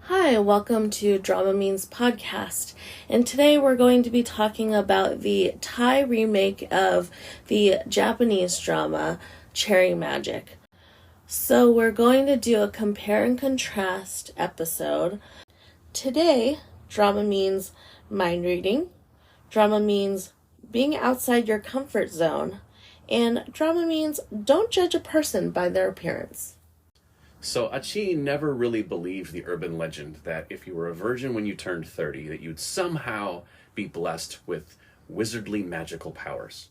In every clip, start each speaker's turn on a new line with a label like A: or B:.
A: Hi, welcome to Drama Means Podcast, and today we're going to be talking about the Thai remake of the Japanese drama Cherry Magic. So we're going to do a compare and contrast episode. Today, drama means mind reading, drama means being outside your comfort zone, and drama means don't judge a person by their appearance.
B: So Achi never really believed the urban legend that if you were a virgin when you turned 30, that you'd somehow be blessed with wizardly magical powers.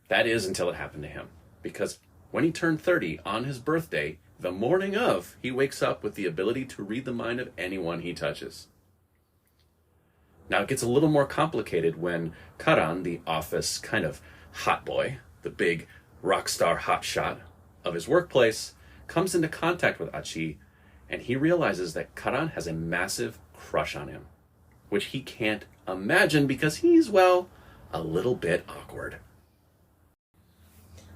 B: That is until it happened to him. Because when he turned 30, on his birthday, the morning of, he wakes up with the ability to read the mind of anyone he touches. Now it gets a little more complicated when Karan, the office kind of hot boy, the big rock star hotshot of his workplace, comes into contact with Achi, and he realizes that Karan has a massive crush on him, which he can't imagine because he's, well, a little bit awkward.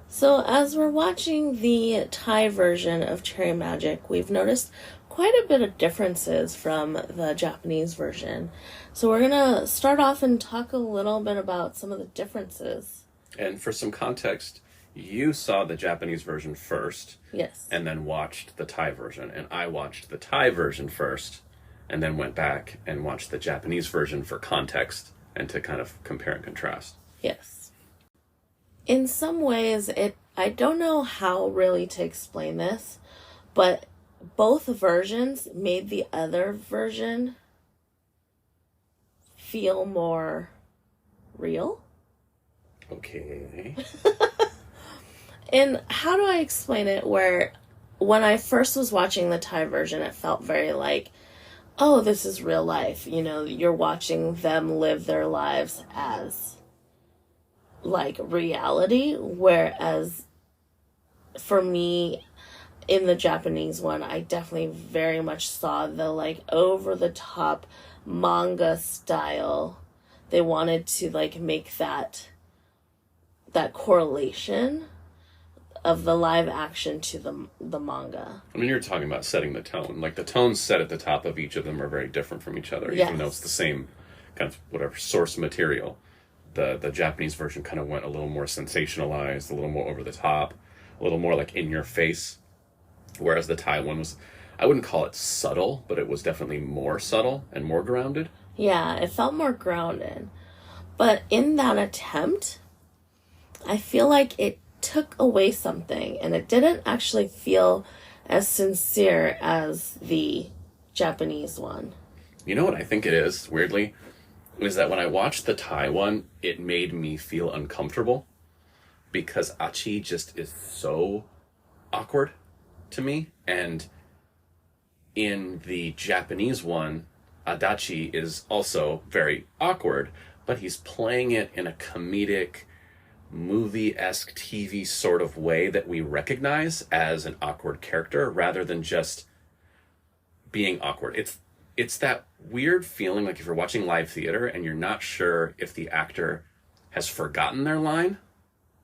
A: So as we're watching the Thai version of Cherry Magic, we've noticed quite a bit of differences from the Japanese version. So we're going to start off and talk a little bit about some of the differences.
B: And for some context, you saw the Japanese version first.
A: Yes.
B: And then watched the Thai version. And I watched the Thai version first, and then went back and watched the Japanese version for context and to kind of compare and contrast.
A: Yes. In some ways, I don't know how really to explain this, but both versions made the other version feel more real.
B: Okay.
A: And how do I explain it where when I first was watching the Thai version, it felt very like, oh, this is real life. You know, you're watching them live their lives as like reality. Whereas for me, in the Japanese one, I definitely very much saw the like over the top manga style. They wanted to like make that correlation of the live action to the manga.
B: I mean, you're talking about setting the tone. Like, the tones set at the top of each of them are very different from each other,
A: yes.
B: Even though it's the same kind of, whatever, source material. The Japanese version kind of went a little more sensationalized, a little more over the top, a little more, like, in your face. Whereas the Thai one was, I wouldn't call it subtle, but it was definitely more subtle and more grounded.
A: Yeah, it felt more grounded. But in that attempt, I feel like it took away something, and it didn't actually feel as sincere as the Japanese one.
B: You know what I think it is, weirdly? Is that when I watched the Thai one, it made me feel uncomfortable because Achi just is so awkward to me. And in the Japanese one, Adachi is also very awkward, but he's playing it in a comedic, movie-esque TV sort of way that we recognize as an awkward character rather than just being awkward. It's that weird feeling like if you're watching live theater and you're not sure if the actor has forgotten their line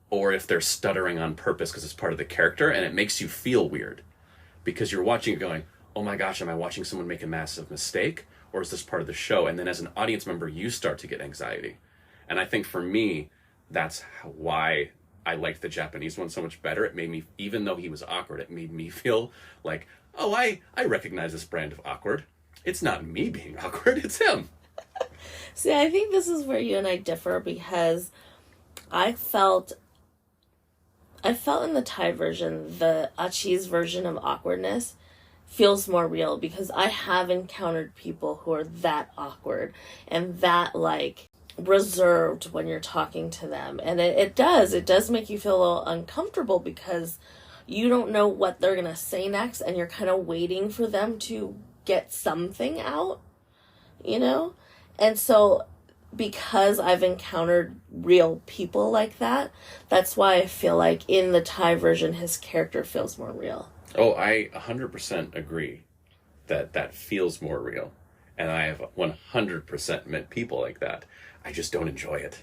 B: or if they're stuttering on purpose because it's part of the character, and it makes you feel weird because you're watching it going, oh my gosh, am I watching someone make a massive mistake, or is this part of the show? And then as an audience member, you start to get anxiety. And I think for me, that's why I liked the Japanese one so much better. It made me, even though he was awkward, it made me feel like, oh, I recognize this brand of awkward. It's not me being awkward, it's him.
A: See, I think this is where you and I differ, because I felt in the Thai version, the Achi's version of awkwardness feels more real, because I have encountered people who are that awkward and that like reserved when you're talking to them, and it does make you feel a little uncomfortable because you don't know what they're gonna say next, and you're kind of waiting for them to get something out, you know. And so because I've encountered real people like that, that's why I feel like in the Thai version his character feels more real.
B: Oh, I 100% agree that feels more real, and I have 100% met people like that. I just don't enjoy it.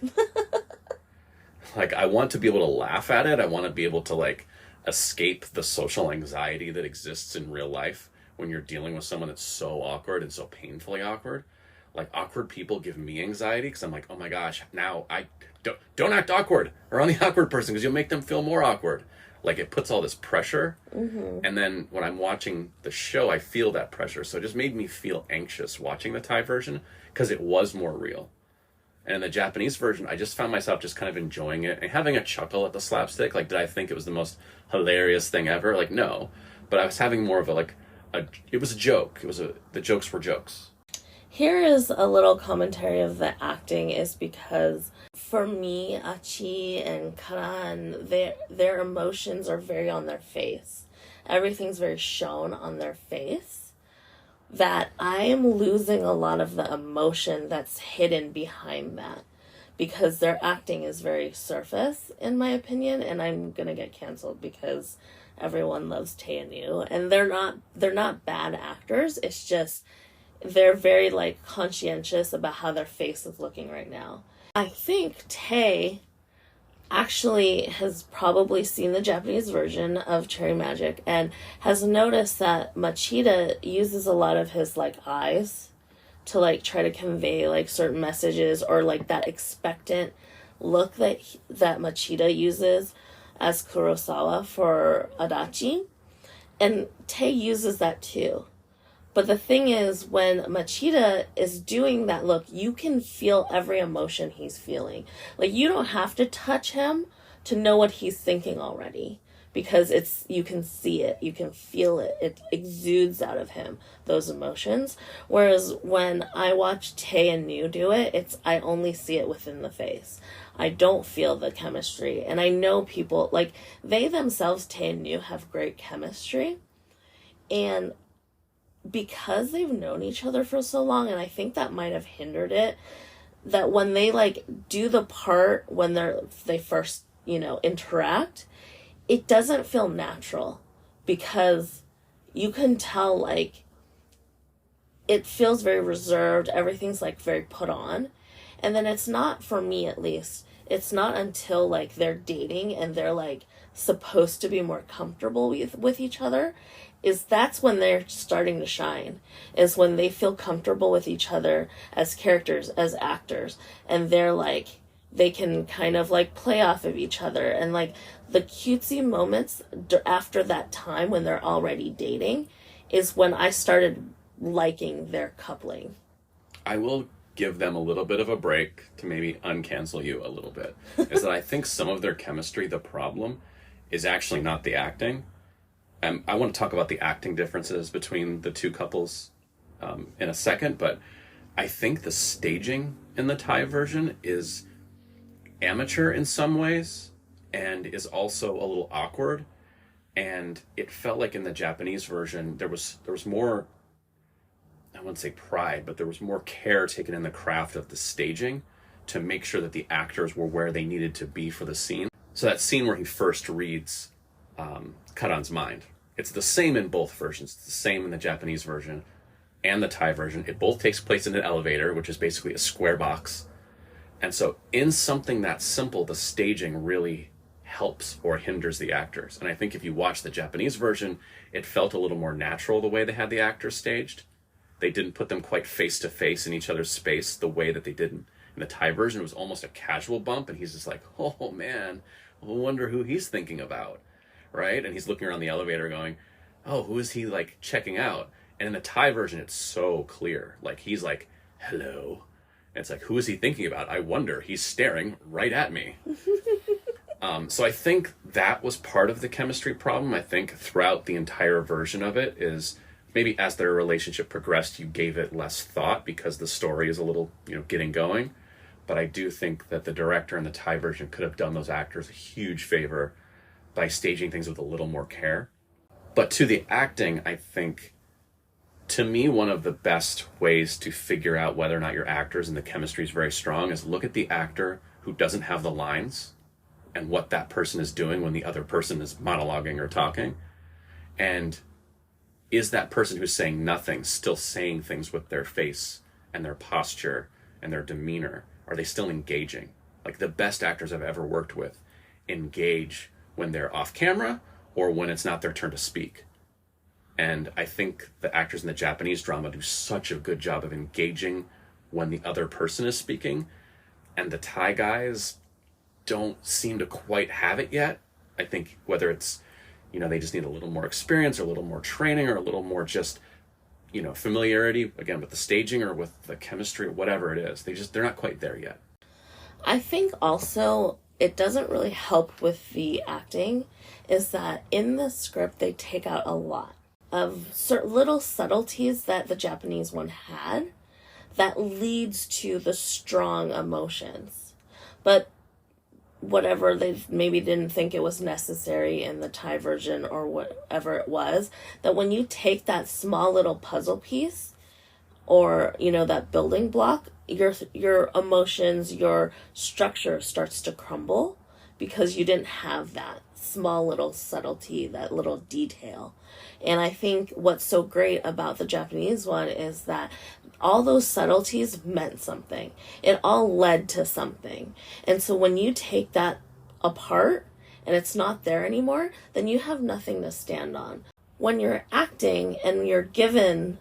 B: Like, I want to be able to laugh at it. I want to be able to, like, escape the social anxiety that exists in real life when you're dealing with someone that's so awkward and so painfully awkward. Like, awkward people give me anxiety because I'm like, oh my gosh, now I don't act awkward around the awkward person because you'll make them feel more awkward. Like, it puts all this pressure. And then when I'm watching the show, I feel that pressure. So it just made me feel anxious watching the Thai version because it was more real. And in the Japanese version, I just found myself just kind of enjoying it and having a chuckle at the slapstick. Like, did I think it was the most hilarious thing ever? Like, no. But I was having more of it was a joke. The jokes were jokes.
A: Here is a little commentary of the acting is because for me, Achi and Karan, their emotions are very on their face. Everything's very shown on their face. That I am losing a lot of the emotion that's hidden behind that. Because their acting is very surface, in my opinion, and I'm gonna get canceled because everyone loves Tae and Yu. And they're not bad actors, it's just they're very like conscientious about how their face is looking right now. I think Tae actually has probably seen the Japanese version of Cherry Magic and has noticed that Machida uses a lot of his like eyes to like try to convey like certain messages, or like that expectant look that Machida uses as Kurosawa for Adachi. And Tae uses that too. But the thing is, when Machida is doing that look, you can feel every emotion he's feeling. Like, you don't have to touch him to know what he's thinking already. Because you can see it, you can feel it. It exudes out of him, those emotions. Whereas when I watch Tae and Yu do it, I only see it within the face. I don't feel the chemistry. And I know people, like, they themselves, Tae and Yu, have great chemistry. And because they've known each other for so long, and I think that might have hindered it, that when they like do the part when they first, interact, it doesn't feel natural because you can tell like it feels very reserved, everything's like very put on. And then it's not, for me at least, it's not until like they're dating and they're like supposed to be more comfortable with each other, that's when they're starting to shine, is when they feel comfortable with each other as characters, as actors, and they can kind of like play off of each other, and like the cutesy moments after that time when they're already dating is when I started liking their coupling.
B: I will give them a little bit of a break to maybe uncancel you a little bit. Is that I think some of their chemistry, the problem is actually not the acting. I want to talk about the acting differences between the two couples in a second, but I think the staging in the Thai version is amateur in some ways and is also a little awkward. And it felt like in the Japanese version there was more, I wouldn't say pride, but there was more care taken in the craft of the staging to make sure that the actors were where they needed to be for the scene. So that scene where he first reads Karan's mind, it's the same in both versions. It's the same in the Japanese version and the Thai version. It both takes place in an elevator, which is basically a square box. And so in something that simple, the staging really helps or hinders the actors. And I think if you watch the Japanese version, it felt a little more natural the way they had the actors staged. They didn't put them quite face to face in each other's space the way that they did in the Thai version. It was almost a casual bump, and he's just like, oh man, I wonder who he's thinking about, right? And he's looking around the elevator going, oh, who is he like checking out? And in the Thai version, it's so clear. Like, he's like, hello. And it's like, who is he thinking about? I wonder. He's staring right at me. So I think that was part of the chemistry problem. I think throughout the entire version of it is maybe as their relationship progressed, you gave it less thought because the story is a little, getting going. But I do think that the director in the Thai version could have done those actors a huge favor by staging things with a little more care. But to the acting, I think, to me, one of the best ways to figure out whether or not your actors and the chemistry is very strong is look at the actor who doesn't have the lines and what that person is doing when the other person is monologuing or talking. And is that person who's saying nothing still saying things with their face and their posture and their demeanor? Are they still engaging? Like, the best actors I've ever worked with engage when they're off camera or when it's not their turn to speak. And I think the actors in the Japanese drama do such a good job of engaging when the other person is speaking. And the Thai guys don't seem to quite have it yet. I think whether it's, they just need a little more experience or a little more training or a little more just, familiarity, again, with the staging or with the chemistry or whatever it is. They're not quite there yet.
A: I think also it doesn't really help with the acting is that in the script they take out a lot of certain little subtleties that the Japanese one had that leads to the strong emotions. But whatever, they maybe didn't think it was necessary in the Thai version or whatever it was, that when you take that small little puzzle piece or, that building block, your emotions, your structure starts to crumble because you didn't have that small little subtlety, that little detail. And I think what's so great about the Japanese one is that all those subtleties meant something. It all led to something. And so when you take that apart and it's not there anymore, then you have nothing to stand on. When you're acting and you're given,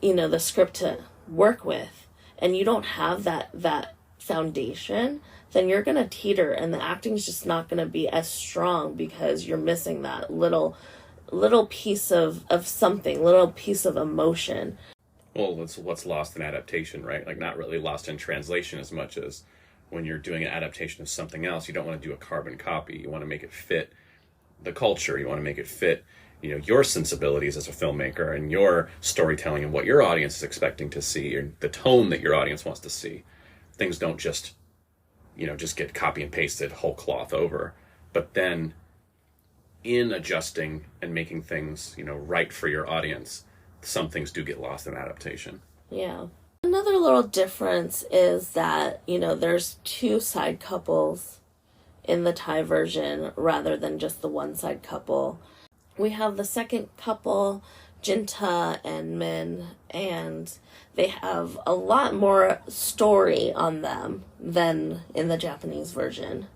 A: the script to work with, and you don't have that foundation, then you're going to teeter and the acting's just not going to be as strong because you're missing that little piece of something, little piece of emotion.
B: Well, it's what's lost in adaptation, right? Like, not really lost in translation as much as when you're doing an adaptation of something else, you don't want to do a carbon copy. You want to make it fit the culture. You want to make it fit, your sensibilities as a filmmaker and your storytelling and what your audience is expecting to see and the tone that your audience wants to see. Things don't just get copy and pasted whole cloth over. But then in adjusting and making things, right for your audience, some things do get lost in adaptation.
A: Yeah. Another little difference is that, there's two side couples in the Thai version rather than just the one side couple. We have the second couple, Jinta and Min, and they have a lot more story on them than in the Japanese version.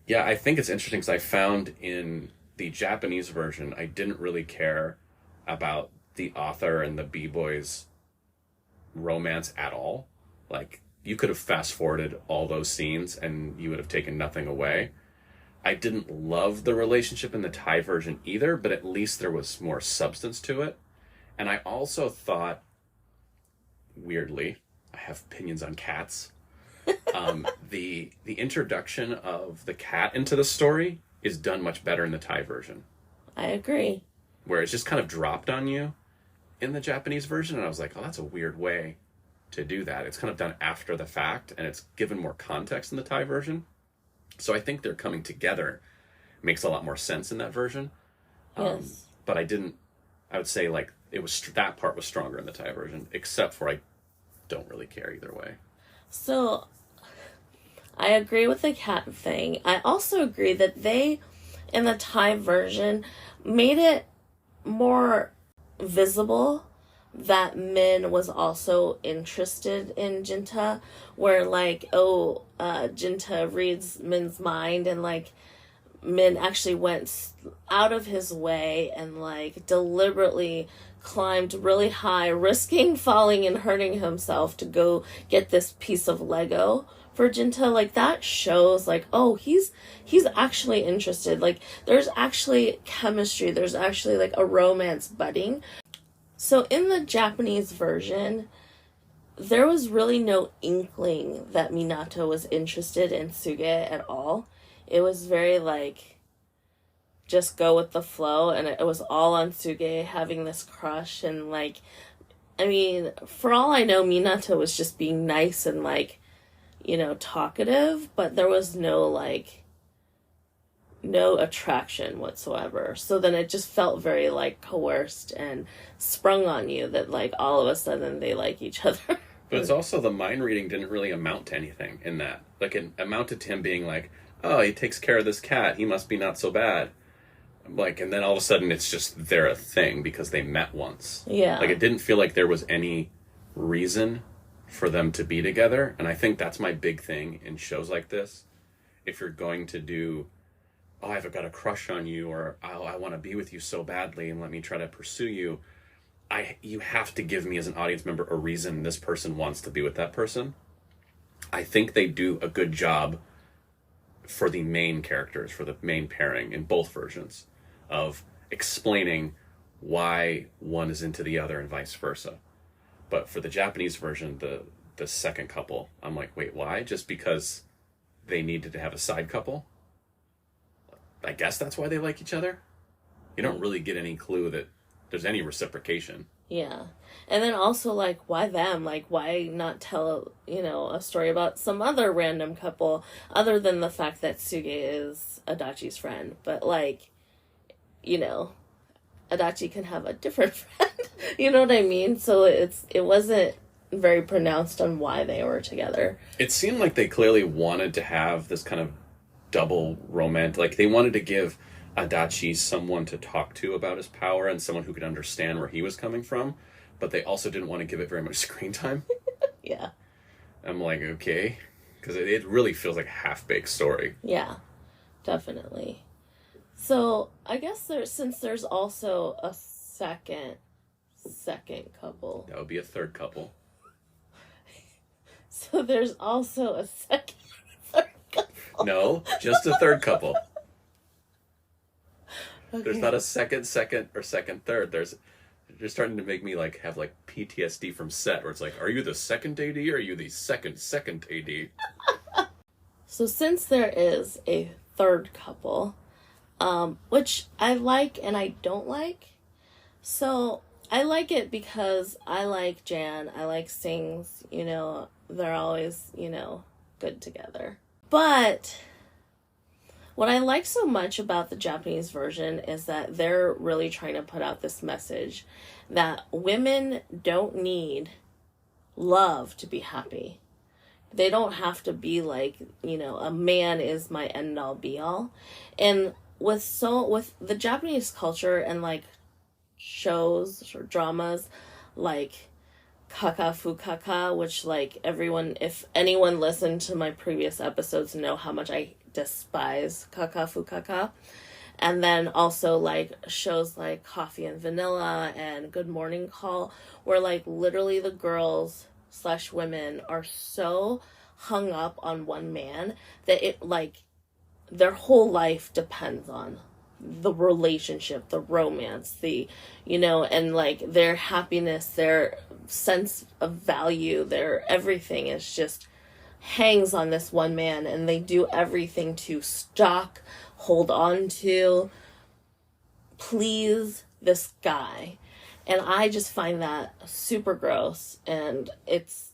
B: Yeah, I think it's interesting because I found in the Japanese version, I didn't really care about the author and the B-boys romance at all. Like, you could have fast forwarded all those scenes and you would have taken nothing away. I didn't love the relationship in the Thai version either, but at least there was more substance to it. And I also thought, weirdly, I have opinions on cats. The introduction of the cat into the story is done much better in the Thai version.
A: I agree.
B: Where it's just kind of dropped on you in the Japanese version, and I was like, oh, that's a weird way to do that. It's kind of done after the fact, and it's given more context in the Thai version. So I think they're coming together. Makes a lot more sense in that version.
A: Yes.
B: But I would say, like, that part was stronger in the Thai version, except for I don't really care either way.
A: So, I agree with the cat thing. I also agree that they, in the Thai version, made it more visible that Min was also interested in Jinta, where Jinta reads Min's mind, and Min actually went out of his way and deliberately climbed really high, risking falling and hurting himself to go get this piece of Lego for Jinta. That shows he's actually interested. There's actually chemistry, there's actually a romance budding. So in the Japanese version, there was really no inkling that Minato was interested in Suge at all. It was very just go with the flow, and it was all on Suge having this crush, and for all I know, Minato was just being nice and talkative, but there was no attraction whatsoever. So then it just felt very coerced and sprung on you that all of a sudden they like each other.
B: But it's also the mind reading didn't really amount to anything in that. It amounted to him being oh, he takes care of this cat, he must be not so bad. And then all of a sudden it's just they're a thing because they met once.
A: Yeah.
B: It didn't feel like there was any reason for them to be together. And I think that's my big thing in shows like this. If you're going to do oh, I've got a crush on you, or I want to be with you so badly, and let me try to pursue you. You have to give me as an audience member a reason this person wants to be with that person. I think they do a good job for the main characters, for the main pairing in both versions, of explaining why one is into the other and vice versa. But for the Japanese version, the second couple, I'm like, wait, why? Just because they needed to have a side couple? I guess that's why they like each other. You don't really get any clue that there's any reciprocation.
A: Yeah. And then also, like, why them? Like, why not tell, a story about some other random couple other than the fact that Suge is Adachi's friend? But, like, Adachi can have a different friend. You know what I mean? So it wasn't very pronounced on why they were together.
B: It seemed like they clearly wanted to have this kind of double romance. Like, they wanted to give Adachi someone to talk to about his power and someone who could understand where he was coming from, but they also didn't want to give it very much screen time.
A: Yeah.
B: I'm like, okay, because it really feels like a half-baked story.
A: Yeah, definitely. So I guess since there's also a second couple.
B: That would be a third couple.
A: So there's also a third couple.
B: No, just a third couple.
A: Okay.
B: There's not a second, or second, third. You're starting to make me have PTSD from set, where it's like, are you the second AD or are you the second AD?
A: So since there is a third couple, which I like and I don't like. So I like it because I like Jan, I like Sings, they're always, good together. But what I like so much about the Japanese version is that they're really trying to put out this message that women don't need love to be happy. They don't have to be like, a man is my end all be all. And with the Japanese culture and like shows or dramas like Kaka Fukaka, which like if anyone listened to my previous episodes know how much I despise Kaka Fukaka. And then also like shows like Coffee and Vanilla and Good Morning Call, where like literally the girls / women are so hung up on one man that it like their whole life depends on the relationship, the romance, and like their happiness, their sense of value, their everything is just hangs on this one man, and they do everything to stalk, hold on to, please this guy. And I just find that super gross, and it's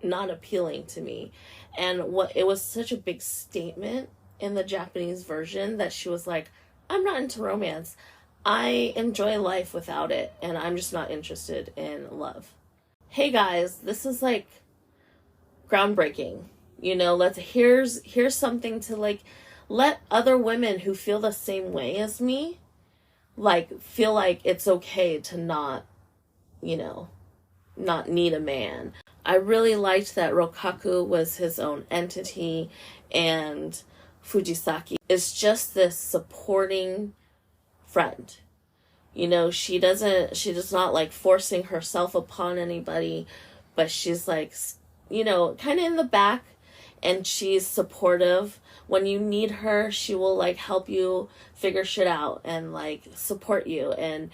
A: not appealing to me. And it was such a big statement in the Japanese version that she was like, I'm not into romance. I enjoy life without it, and I'm just not interested in love. Hey guys, this is like groundbreaking. Here's something to like let other women who feel the same way as me like feel like it's okay to not need a man. I really liked that Rokaku was his own entity, and Fujisaki is just this supporting friend. She does not like forcing herself upon anybody, but she's like, kind of in the back, and she's supportive. When you need her, she will like help you figure shit out and like support you and,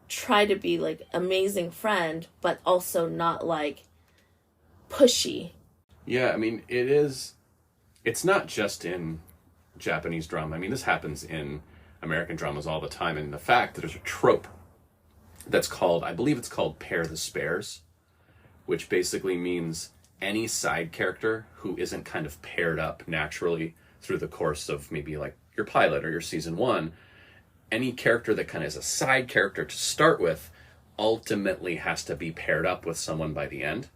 A: try to be like amazing friend, but also not like pushy.
B: Yeah, I mean, it's not just in Japanese drama. I mean, this happens in American dramas all the time. And the fact that there's a trope that's called, I believe it's called pair the spares, which basically means any side character who isn't kind of paired up naturally through the course of maybe like your pilot or your season 1, any character that kind of is a side character to start with ultimately has to be paired up with someone by the end.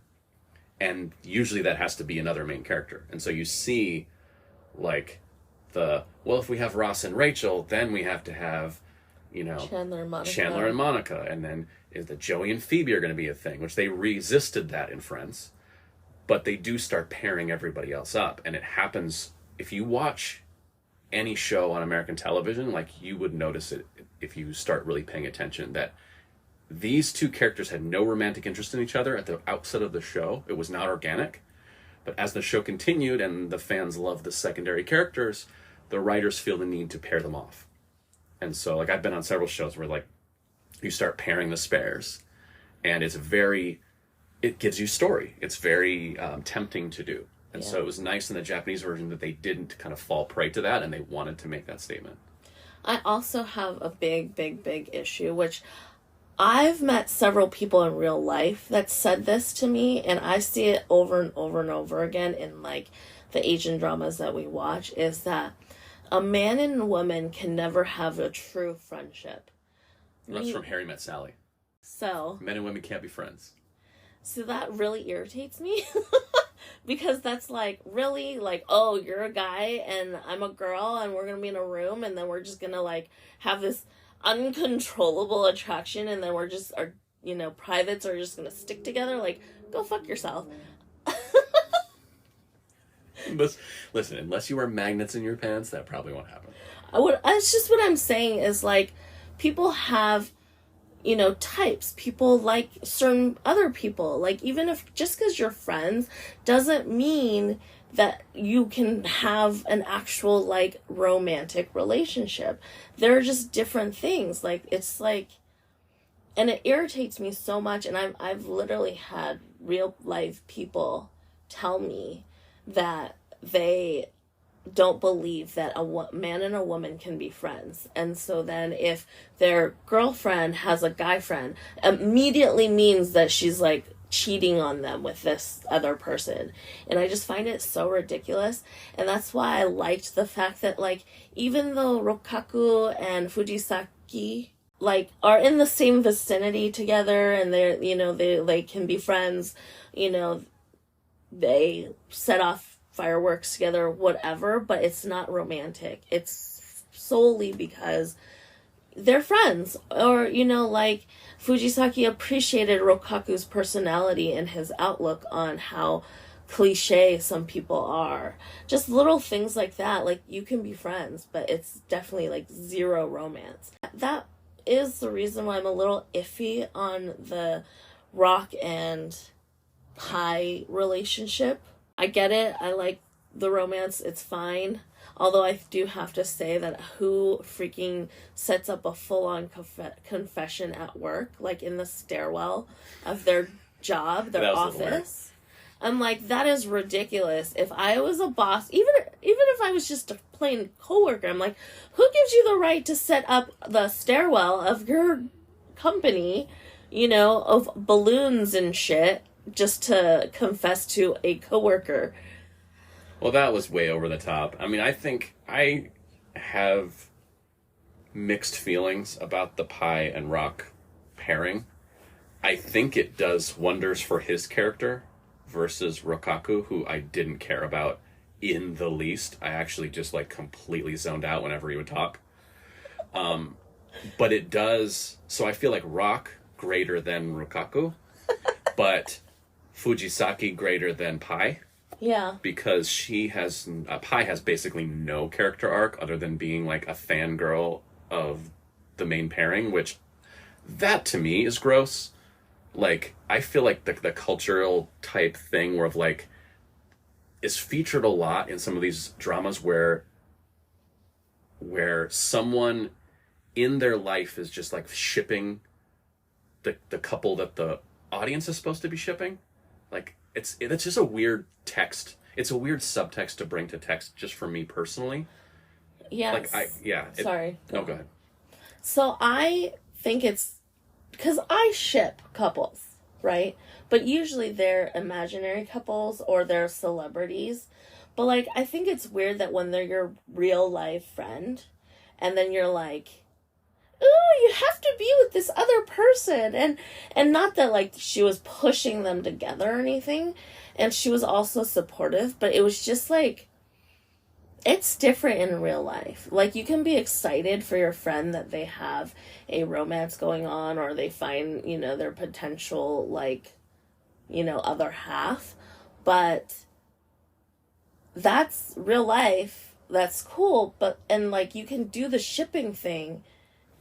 B: And usually that has to be another main character. And so you see like if we have Ross and Rachel, then we have to have, Chandler and Monica. And then is the Joey and Phoebe are going to be a thing, which they resisted that in Friends. But they do start pairing everybody else up. And it happens, if you watch any show on American television, like you would notice it if you start really paying attention, that these two characters had no romantic interest in each other at the outset of the show. It was not organic. But as the show continued and the fans loved the secondary characters, the writers feel the need to pair them off. And so, like, I've been on several shows where, like, you start pairing the spares, and it gives you story. It's very tempting to do. And so it was nice in the Japanese version that they didn't kind of fall prey to that, and they wanted to make that statement.
A: I also have a big issue, which I've met several people in real life that said this to me, and I see it over and over and over again in, like, the Asian dramas that we watch, is that a man and a woman can never have a true friendship.
B: That's from Harry Met Sally.
A: So
B: Men and women can't be friends.
A: So that really irritates me. Because that's like, really, like, oh, you're a guy and I'm a girl and we're gonna be in a room and then we're just gonna, like, have this uncontrollable attraction and then we're just, our, you know, privates are just gonna stick together. Like, go fuck yourself.
B: Listen, unless you wear magnets in your pants, that probably won't happen.
A: It's just what I'm saying is, like, people have, you know, types. People like certain other people. Like, even if, just because you're friends doesn't mean that you can have an actual, like, romantic relationship. They're just different things. Like, it's like, and it irritates me so much. And I've literally had real life people tell me that they don't believe that a man and a woman can be friends. And so then if their girlfriend has a guy friend, immediately means that she's, like, cheating on them with this other person. And I just find it so ridiculous. And that's why I liked the fact that, like, even though Rokaku and Fujisaki, like, are in the same vicinity together and they're, you know, they can be friends, you know, they set off fireworks together, whatever, but it's not romantic. It's solely because they're friends. Or, you know, like, Fujisaki appreciated Rokaku's personality and his outlook on how cliche some people are. Just little things like that. Like, you can be friends, but it's definitely, like, zero romance. That is the reason why I'm a little iffy on the Rock and Pi relationship. I get it. I like the romance. It's fine. Although I do have to say that who freaking sets up a full-on confession at work, like in the stairwell of their job, their office? I'm like, that is ridiculous. If I was a boss, even if I was just a plain coworker, I'm like, who gives you the right to set up the stairwell of your company, you know, of balloons and shit, just to confess to a coworker?
B: Well, that was way over the top. I mean, I think I have mixed feelings about the Pi and Rock pairing. I think it does wonders for his character versus Rokaku, who I didn't care about in the least. I actually just, like, completely zoned out whenever he would talk. But it does... So I feel like Rock greater than Rokaku, but Fujisaki greater than Pi.
A: Yeah.
B: Because Pi has basically no character arc other than being, like, a fangirl of the main pairing, which, that to me is gross. Like, I feel like the cultural type thing where, like, is featured a lot in some of these dramas where someone in their life is just, like, shipping the couple that the audience is supposed to be shipping. Like, it's just a weird text. It's a weird subtext to bring to text, just for me personally.
A: Yeah.
B: Like, Sorry. No, go ahead.
A: So I think it's because I ship couples, right? But usually they're imaginary couples or they're celebrities. But, like, I think it's weird that when they're your real life friend, and then you're like, ooh, you have to be with this other person. And not that, like, she was pushing them together or anything. And she was also supportive. But it was just, like, it's different in real life. Like, you can be excited for your friend that they have a romance going on, or they find, you know, their potential, like, you know, other half. But that's real life. that's cool, but, and like, you can do the shipping thing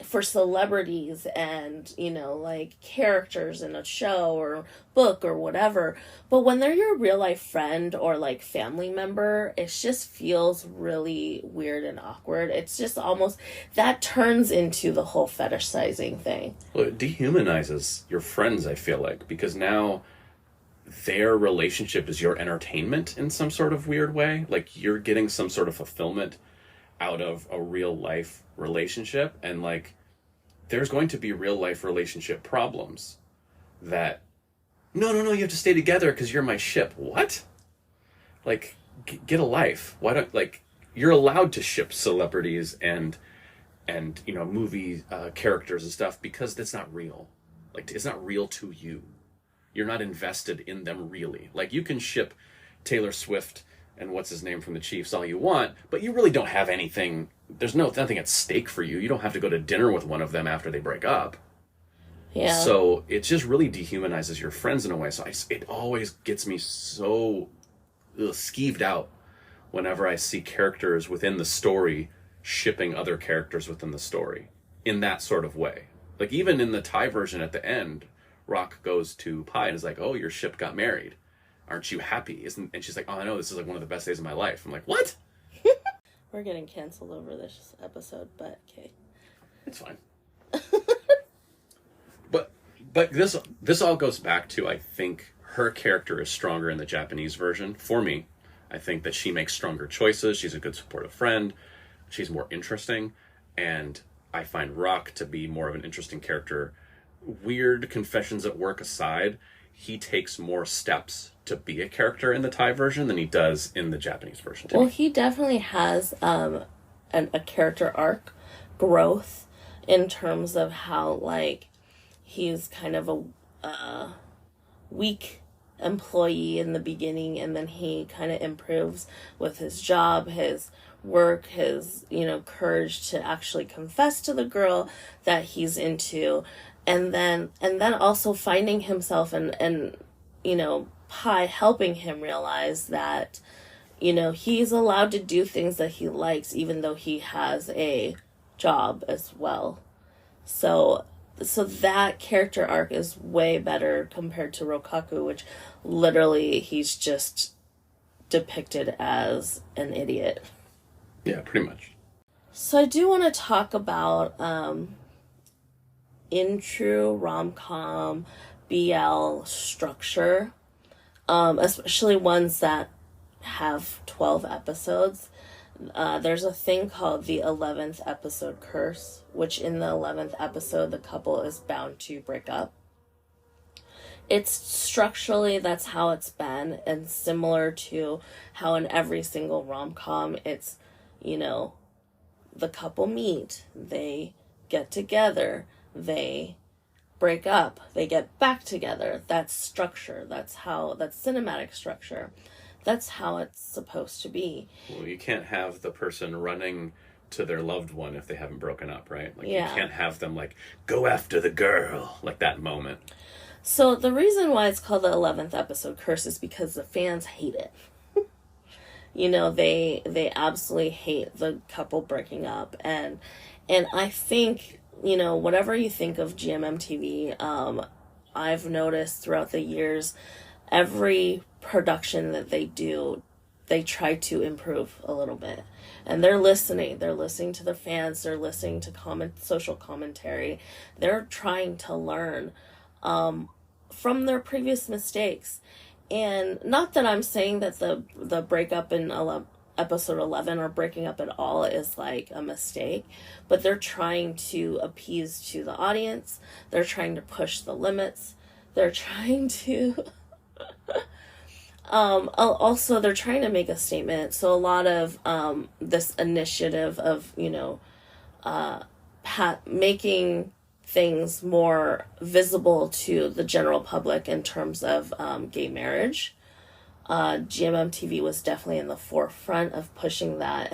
A: for celebrities and, you know, like characters in a show or book or whatever. But when they're your real life friend or like family member, it just feels really weird and awkward. It's just almost, that turns into the whole fetishizing thing.
B: Well, it dehumanizes your friends, I feel like, because now their relationship is your entertainment in some sort of weird way. Like, you're getting some sort of fulfillment out of a real life relationship, and like, there's going to be real life relationship problems that, no, you have to stay together because you're my ship. What? Like, get a life. Why don't, like, you're allowed to ship celebrities and you know, movie characters and stuff, because that's not real. Like, it's not real to you. You're not invested in them really. Like, you can ship Taylor Swift and what's his name from the Chiefs all you want, but you really don't have anything. There's nothing at stake for you. You don't have to go to dinner with one of them after they break up.
A: Yeah.
B: So it just really dehumanizes your friends in a way. So it always gets me so skeeved out whenever I see characters within the story shipping other characters within the story in that sort of way. Like, even in the Thai version at the end, Rock goes to Pai and is like, "Oh, your ship got married. Aren't you happy?" And she's like, "Oh, I know, this is like one of the best days of my life." I'm like, what?
A: We're getting canceled over this episode, but okay.
B: It's fine. But this all goes back to, I think her character is stronger in the Japanese version. For me, I think that she makes stronger choices. She's a good supportive friend. She's more interesting. And I find Rock to be more of an interesting character. Weird confessions at work aside, he takes more steps to be a character in the Thai version than he does in the Japanese version.
A: Well, he definitely has a character arc growth in terms of how, like, he's kind of a weak employee in the beginning, and then he kind of improves with his job, his work, his, you know, courage to actually confess to the girl that he's into, and then also finding himself and you know, Pai helping him realize that, you know, he's allowed to do things that he likes even though he has a job as well. So that character arc is way better compared to Rokaku, which literally he's just depicted as an idiot.
B: Yeah, pretty much.
A: So I do want to talk about in true rom-com BL structure, especially ones that have 12 episodes. There's a thing called the 11th episode curse, which in the 11th episode, the couple is bound to break up. It's structurally, that's how it's been, and similar to how in every single rom-com, it's, you know, the couple meet, they get together, they break up, they get back together. That's structure. That's cinematic structure. That's how it's supposed to be.
B: Well, you can't have the person running to their loved one if they haven't broken up, right? Like,
A: yeah.
B: You can't have them, like, go after the girl, like that moment.
A: So the reason why it's called the 11th episode curse is because the fans hate it. You know, they absolutely hate the couple breaking up. And I think, you know, whatever you think of GMMTV, I've noticed throughout the years, every production that they do, they try to improve a little bit. And they're listening to the fans, they're listening to social commentary. They're trying to learn from their previous mistakes. And not that I'm saying that the breakup in episode 11 or breaking up at all is like a mistake, but they're trying to appease to the audience. They're trying to push the limits. They're trying to also they're trying to make a statement. So a lot of this initiative of, you know, making things more visible to the general public in terms of gay marriage. GMMTV was definitely in the forefront of pushing that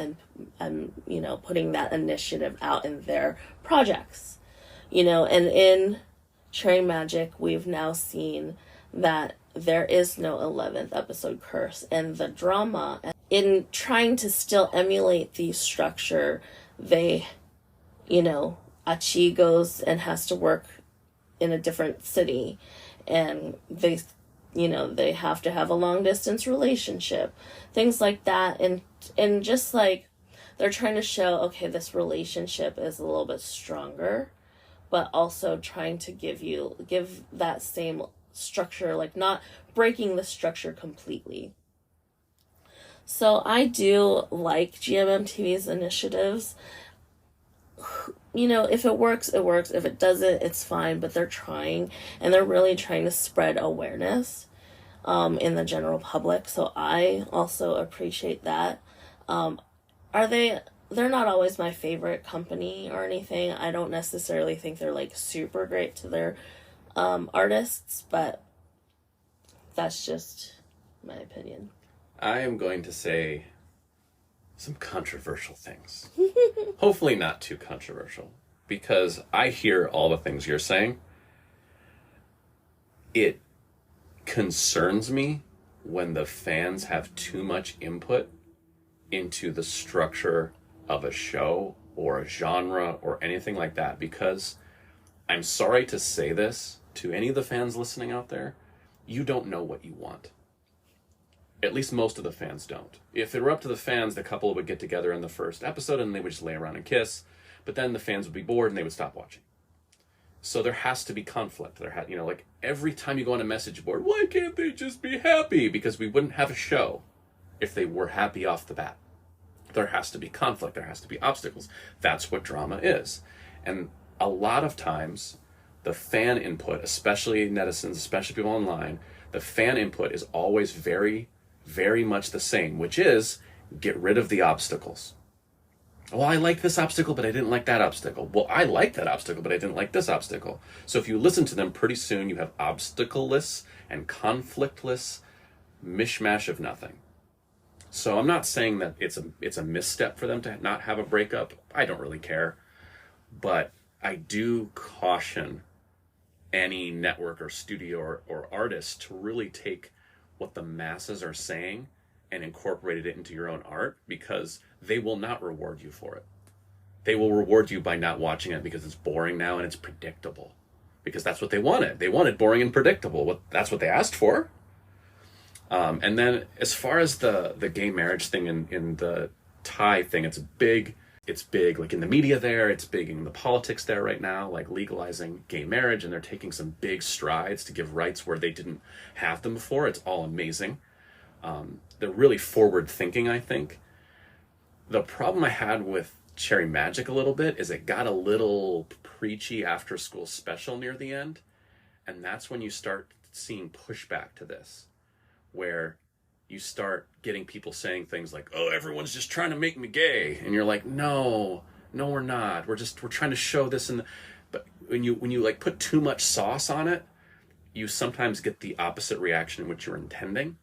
A: and you know, putting that initiative out in their projects. You know, and in Cherry Magic, we've now seen that there is no 11th episode curse, and the drama in trying to still emulate the structure, they, Achi goes and has to work in a different city, and they have to have a long distance relationship, things like that, and just like they're trying to show, okay, this relationship is a little bit stronger, but also trying to give that same structure, like not breaking the structure completely. So I do like GMMTV's initiatives. If it works, it works. If it doesn't, it's fine. But they're trying, and they're really trying to spread awareness in the general public. So I also appreciate that. They're not always my favorite company or anything. I don't necessarily think they're like super great to their artists, but that's just my opinion.
B: I am going to say some controversial things. Hopefully not too controversial, because I hear all the things you're saying. It concerns me when the fans have too much input into the structure of a show or a genre or anything like that, because I'm sorry to say this to any of the fans listening out there, you don't know what you want. At least most of the fans don't. If it were up to the fans, the couple would get together in the first episode and they would just lay around and kiss, but then the fans would be bored and they would stop watching. So there has to be conflict. Like every time you go on a message board, why can't they just be happy? Because we wouldn't have a show if they were happy off the bat. There has to be conflict. There has to be obstacles. That's what drama is. And a lot of times, the fan input, especially netizens, especially people online, the fan input is always very, very much the same, which is get rid of the obstacles. Well, I like this obstacle, but I didn't like that obstacle. Well, I like that obstacle, but I didn't like this obstacle. So if you listen to them, pretty soon you have obstacle-less and conflictless mishmash of nothing. So I'm not saying that it's a misstep for them to not have a breakup. I don't really care. But I do caution any network or studio or artist to really take what the masses are saying and incorporate it into your own art, because they will not reward you for it. They will reward you by not watching it because it's boring now and it's predictable. Because that's what they wanted. They wanted boring and predictable. That's what they asked for. And then as far as the gay marriage thing in the Thai thing, it's big. It's big, like in the media there. It's big in the politics there right now, like legalizing gay marriage. And they're taking some big strides to give rights where they didn't have them before. It's all amazing. They're really forward thinking, I think. The problem I had with Cherry Magic a little bit is it got a little preachy after school special near the end. And that's when you start seeing pushback to this, where you start getting people saying things like, oh, everyone's just trying to make me gay. And you're like, no, we're not. We're trying to show this. But when you like put too much sauce on it, you sometimes get the opposite reaction in which you're intending.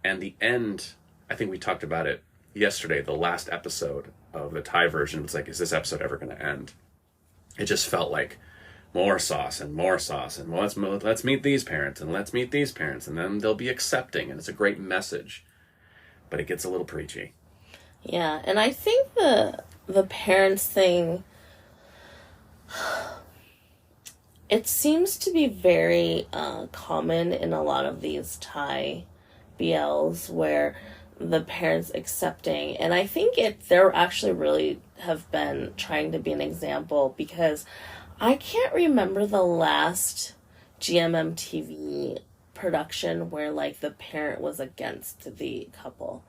B: And the end, I think we talked about it yesterday, the last episode of the Thai version was like, is this episode ever going to end? It just felt like more sauce and more sauce, and well, let's meet these parents, and let's meet these parents, and then they'll be accepting, and it's a great message, but it gets a little preachy.
A: Yeah, and I think the parents thing, it seems to be very common in a lot of these Thai BLs where the parents accepting, and I think they're actually really have been trying to be an example, because I can't remember the last GMMTV production where like the parent was against the couple,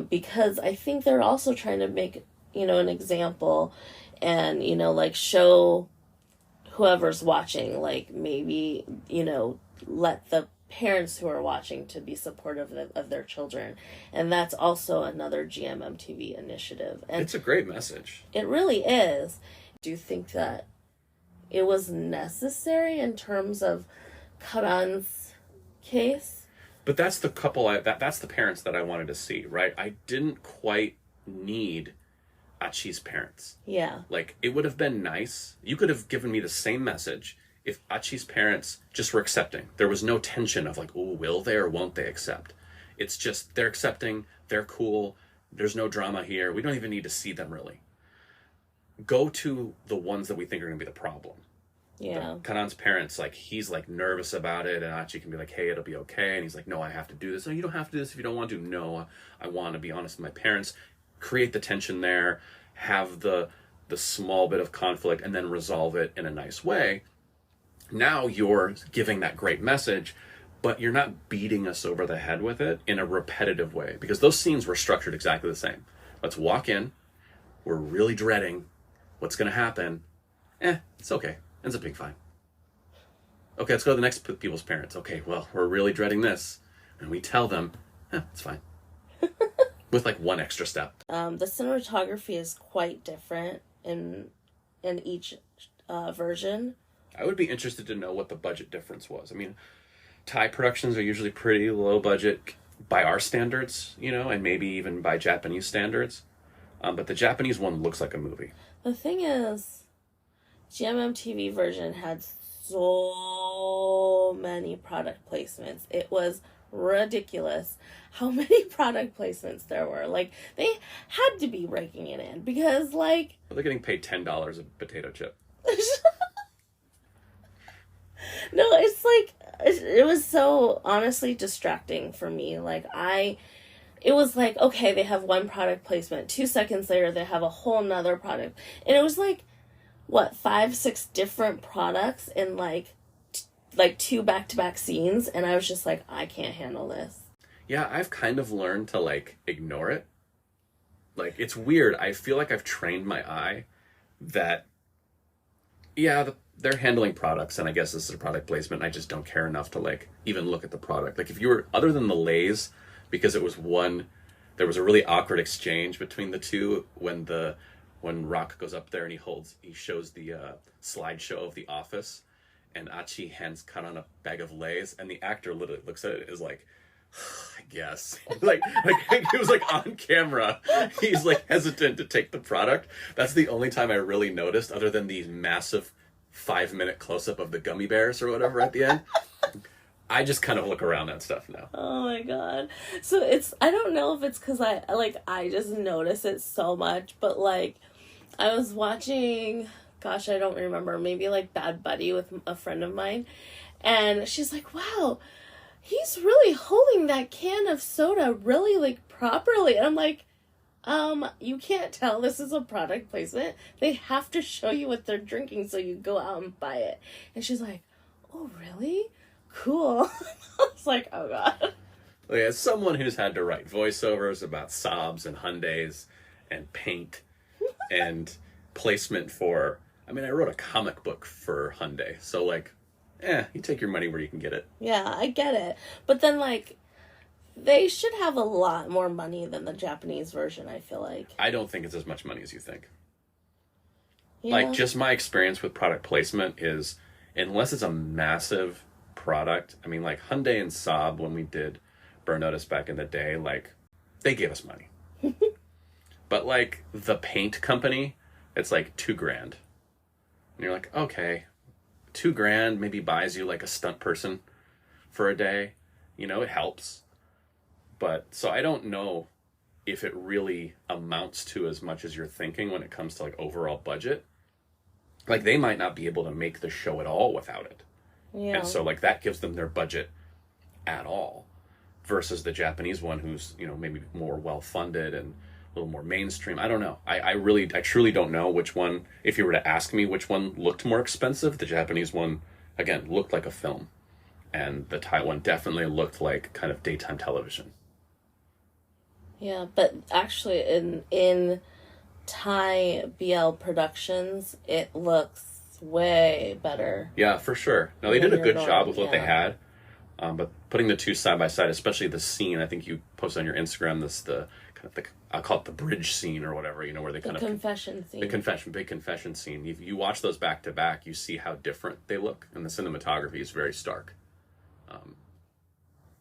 A: because I think they're also trying to make an example, and like show whoever's watching, like maybe let the parents who are watching to be supportive of their children. And that's also another GMMTV initiative, and
B: it's a great message.
A: It really is. Do you think that it was necessary in terms of Karan's case?
B: But that's the couple, that's the parents that I wanted to see, right? I didn't quite need Achi's parents.
A: Yeah.
B: Like, it would have been nice. You could have given me the same message if Achi's parents just were accepting. There was no tension of like, oh, will they or won't they accept? It's just they're accepting, they're cool. There's no drama here. We don't even need to see them really. Go to the ones that we think are going to be the problem.
A: Yeah.
B: Kanan's parents, like, he's like nervous about it, and Achi can be like, hey, it'll be okay. And he's like, no, I have to do this. No, you don't have to do this if you don't want to. No, I want to be honest with my parents. Create the tension there, have the small bit of conflict, and then resolve it in a nice way. Now you're giving that great message, but you're not beating us over the head with it in a repetitive way, because those scenes were structured exactly the same. Let's walk in. We're really dreading what's going to happen. It's okay. Ends up being fine. Okay, let's go to the next people's parents. Okay, well, we're really dreading this. And we tell them, it's fine. With like one extra step.
A: The cinematography is quite different in each version.
B: I would be interested to know what the budget difference was. I mean, Thai productions are usually pretty low budget by our standards, and maybe even by Japanese standards. But the Japanese one looks like a movie.
A: The thing is, GMMTV version had so many product placements. It was ridiculous how many product placements there were. Like, they had to be raking it in because, like...
B: Well, they're getting paid $10 a potato chip.
A: No, it's like... It was so, honestly, distracting for me. Like, it was like, okay, they have one product placement. 2 seconds later, they have a whole nother product. And it was like... 5, 6 different products in like 2 back-to-back scenes, and I was just like, I can't handle this.
B: Yeah, I've kind of learned to like ignore it. Like, it's weird. I feel like I've trained my eye that, they're handling products, and I guess this is a product placement. I just don't care enough to like even look at the product. Like, if you were, other than the Lays, because there was a really awkward exchange between the two when Rock goes up there and he shows the slideshow of The Office, and Achi hands Kanan a bag of Lays, and the actor literally looks at it and is like, I guess. like he was like on camera. He's like hesitant to take the product. That's the only time I really noticed, other than the massive 5-minute close-up of the gummy bears or whatever at the end. I just kind of look around that stuff now.
A: Oh my god. So I don't know if it's because I just notice it so much, but like, I was watching, gosh, I don't remember, maybe like Bad Buddy with a friend of mine, and she's like, wow, he's really holding that can of soda really like properly. And I'm like, you can't tell this is a product placement. They have to show you what they're drinking so you go out and buy it. And she's like, oh, really? Cool. I was like, oh god.
B: Well, as someone who's had to write voiceovers about Saabs and Hyundais and paint and placement for, I wrote a comic book for Hyundai, so like, you take your money where you can get it.
A: Yeah, I get it. But then like, they should have a lot more money than the Japanese version, I feel like.
B: I don't think it's as much money as you think.
A: Yeah.
B: Like, just my experience with product placement is, unless it's a massive product, like Hyundai and Saab, when we did Burn Notice back in the day, like, they gave us money. But like the paint company, it's like $2,000. And you're like, okay, $2,000 maybe buys you like a stunt person for a day. It helps. But so I don't know if it really amounts to as much as you're thinking when it comes to like overall budget. Like, they might not be able to make the show at all without it.
A: Yeah.
B: And so like that gives them their budget at all, versus the Japanese one, who's, maybe more well-funded and a little more mainstream. I don't know. I truly don't know which one. If you were to ask me which one looked more expensive, the Japanese one, again, looked like a film. And the Thai one definitely looked like kind of daytime television.
A: Yeah, but actually in Thai BL productions, it looks way better.
B: Yeah, for sure. No, they did a good job with what they
A: yeah.
B: had. But putting the two side by side, especially the scene, I think you posted on your Instagram I'll call it the bridge scene or whatever, where they kind of...
A: confession scene.
B: The big confession scene. If you watch those back to back, you see how different they look, and the cinematography is very stark.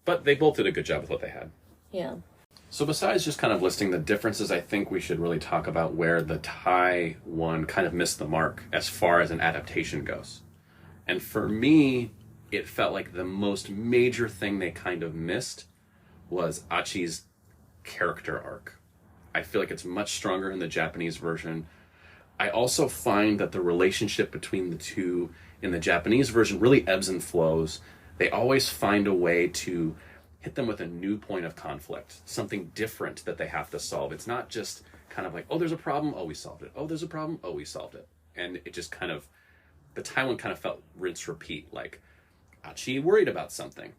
B: But they both did a good job with what they had.
A: Yeah.
B: So besides just kind of listing the differences, I think we should really talk about where the Thai one kind of missed the mark as far as an adaptation goes. And for me, it felt like the most major thing they kind of missed was Achi's character arc. I feel like it's much stronger in the Japanese version. I also find that the relationship between the two in the Japanese version really ebbs and flows. They always find a way to hit them with a new point of conflict, something different that they have to solve. It's not just kind of like, oh, there's a problem, oh, we solved it. Oh, there's a problem, oh, we solved it. And it just kind of, the Taiwan kind of felt rinse repeat, like Achi worried about something.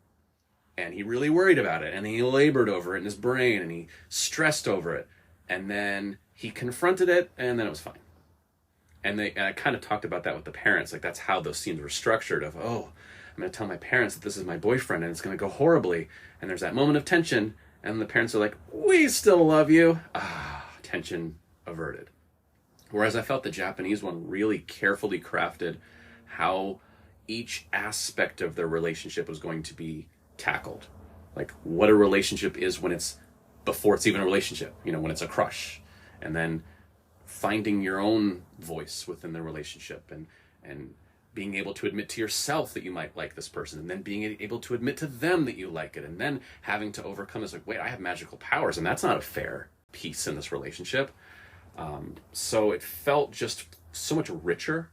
B: And he really worried about it, and he labored over it in his brain, and he stressed over it. And then he confronted it, and then it was fine. And I kind of talked about that with the parents. Like, that's how those scenes were structured of, oh, I'm going to tell my parents that this is my boyfriend and it's going to go horribly. And there's that moment of tension. And the parents are like, we still love you. Tension averted. Whereas I felt the Japanese one really carefully crafted how each aspect of their relationship was going to be tackled. Like, what a relationship is when it's, before it's even a relationship, when it's a crush. And then finding your own voice within the relationship and being able to admit to yourself that you might like this person, and then being able to admit to them that you like it, and then having to overcome this, like, wait, I have magical powers, and that's not a fair piece in this relationship. So it felt just so much richer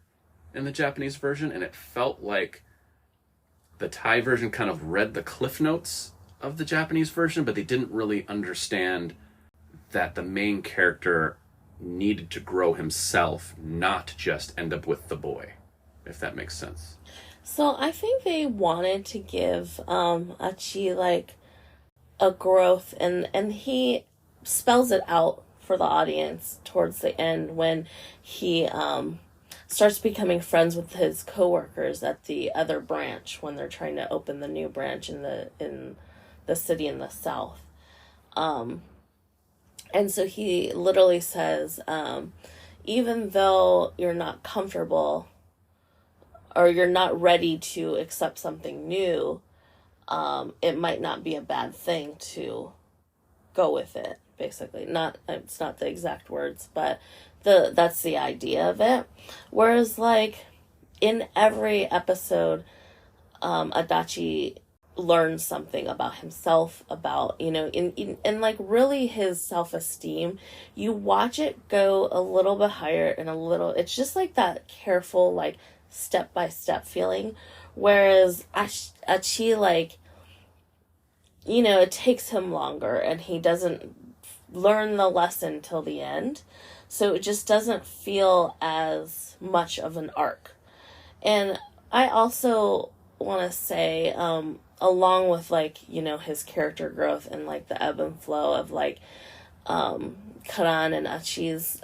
B: in the Japanese version, and it felt like the Thai version kind of read the cliff notes of the Japanese version, but they didn't really understand that the main character needed to grow himself, not just end up with the boy, if that makes sense.
A: So I think they wanted to give Achi like a growth, and he spells it out for the audience towards the end when he starts becoming friends with his coworkers at the other branch when they're trying to open the new branch in the city in the south. And so he literally says, even though you're not comfortable or you're not ready to accept something new, it might not be a bad thing to go with it, basically. It's not the exact words, but that's the idea of it. Whereas, like, in every episode, Adachi learns something about himself, about, in like really his self-esteem. You watch it go a little bit higher and it's just like that careful, like, step-by-step feeling. Whereas Achi, like, it takes him longer and he doesn't learn the lesson till the end. So it just doesn't feel as much of an arc. And I also want to say, along with, like, his character growth and, like, the ebb and flow of, like, Karan and Achi's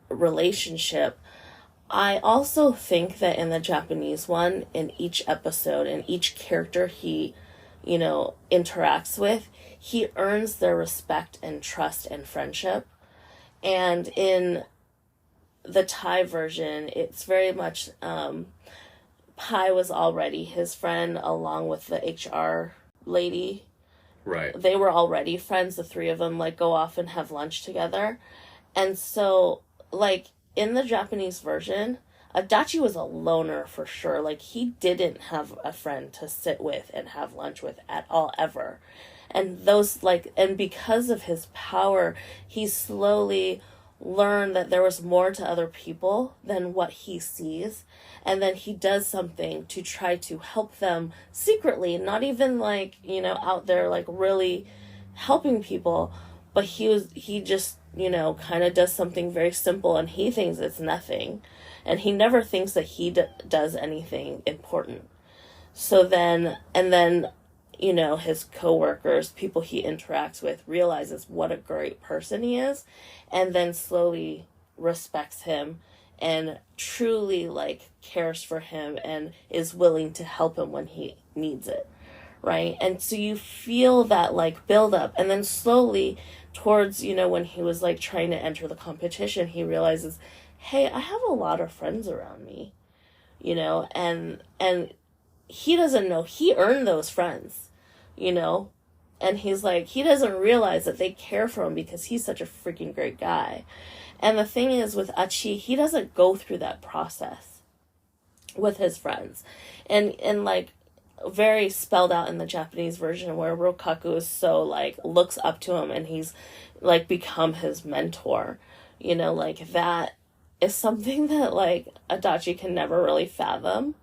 A: relationship, I also think that in the Japanese one, in each episode, in each character he, interacts with, he earns their respect and trust and friendship. And in the Thai version, it's very much, Pai was already his friend along with the HR lady.
B: Right.
A: They were already friends. The three of them, like, go off and have lunch together. And so, like, in the Japanese version, Adachi was a loner for sure. Like, he didn't have a friend to sit with and have lunch with at all, ever. And and because of his power, he slowly learned that there was more to other people than what he sees. And then he does something to try to help them secretly, not even, like, out there, like, really helping people. But he just, kind of does something very simple, and he thinks it's nothing. And he never thinks that he does anything important. So then, his coworkers, people he interacts with, realizes what a great person he is, and then slowly respects him and truly, like, cares for him and is willing to help him when he needs it, right? And so you feel that, like, build up, and then slowly towards, when he was, like, trying to enter the competition, he realizes, hey, I have a lot of friends around me, and he doesn't know he earned those friends, and he's like, he doesn't realize that they care for him because he's such a freaking great guy. And the thing is, with Achi, he doesn't go through that process with his friends. And like, very spelled out in the Japanese version, where Rokaku is so, like, looks up to him and he's, like, become his mentor. You know, like, that is something that, like, Adachi can never really fathom.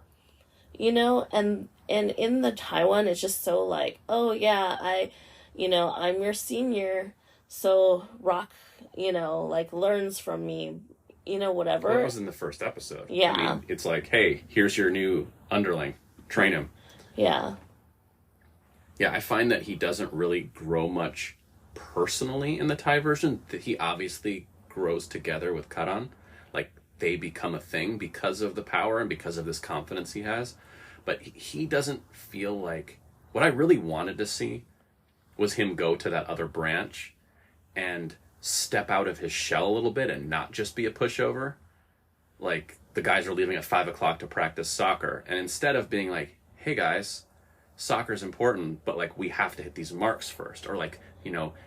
A: You know, and in the Taiwan, it's just so, like, oh, yeah, I'm your senior, so Rock, like, learns from me, whatever.
B: Well, that was in the first episode.
A: Yeah.
B: I mean, it's like, hey, here's your new underling. Train him.
A: Yeah.
B: Yeah, I find that he doesn't really grow much personally in the Thai version. That he obviously grows together with Karan. Like, they become a thing because of the power and because of this confidence he has. But he doesn't feel like... What I really wanted to see was him go to that other branch and step out of his shell a little bit and not just be a pushover. Like, the guys are leaving at 5 o'clock to practice soccer. And instead of being like, hey guys, soccer's important, but, like, we have to hit these marks first. Or, like,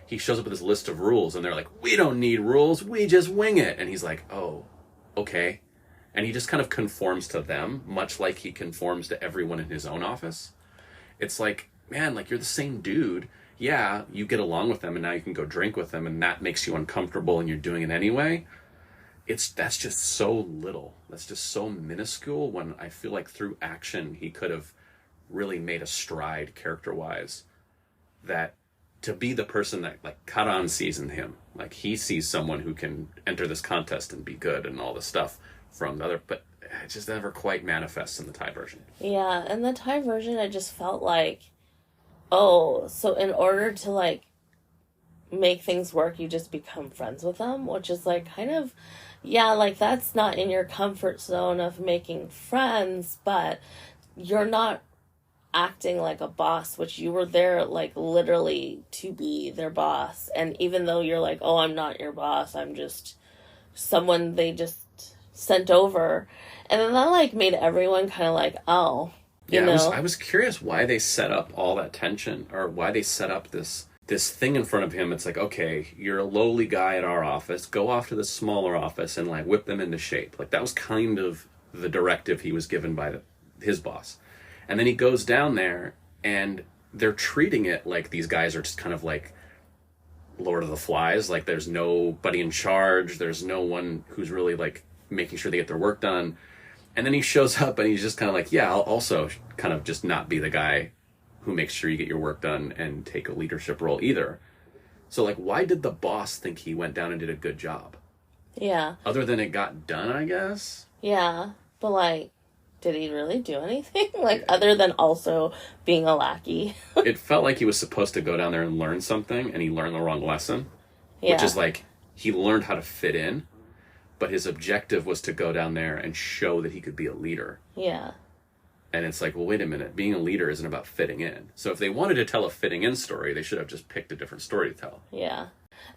B: he shows up with his list of rules and they're like, we don't need rules, we just wing it. And he's like, oh, okay. And he just kind of conforms to them, much like he conforms to everyone in his own office. It's like, man, like, you're the same dude. Yeah, you get along with them and now you can go drink with them and that makes you uncomfortable and you're doing it anyway. That's just so little. That's just so minuscule, when I feel like through action he could have really made a stride character-wise. That to be the person that, like, Karan sees in him. Like, he sees someone who can enter this contest and be good and all this stuff from the other, but it just never quite manifests in the Thai version.
A: Yeah, in the Thai version, I just felt like, oh, so in order to, like, make things work, you just become friends with them, which is, like, kind of, yeah, like, that's not in your comfort zone of making friends, but you're not acting like a boss, which you were there, like, literally to be their boss. And even though you're like, oh, I'm not your boss, I'm just someone they just sent over. And then that, like, made everyone kind of like, oh, you know?
B: I was curious why they set up all that tension, or why they set up this thing in front of him. It's like, okay, you're a lowly guy at our office, go off to the smaller office and, like, whip them into shape. Like, that was kind of the directive he was given by his boss. And then he goes down there and they're treating it like these guys are just kind of like Lord of the Flies. Like, there's nobody in charge. There's no one who's really, like, making sure they get their work done. And then he shows up and he's just kind of like, yeah, I'll also kind of just not be the guy who makes sure you get your work done and take a leadership role either. So, like, why did the boss think he went down and did a good job?
A: Yeah.
B: Other than it got done, I guess?
A: Yeah. But, like, did he really do anything? Like, other than also being a lackey?
B: It felt like he was supposed to go down there and learn something, and he learned the wrong lesson.
A: Yeah.
B: Which is, like, he learned how to fit in, but his objective was to go down there and show that he could be a leader.
A: Yeah.
B: And it's like, well, wait a minute. Being a leader isn't about fitting in. So if they wanted to tell a fitting in story, they should have just picked a different story to tell.
A: Yeah.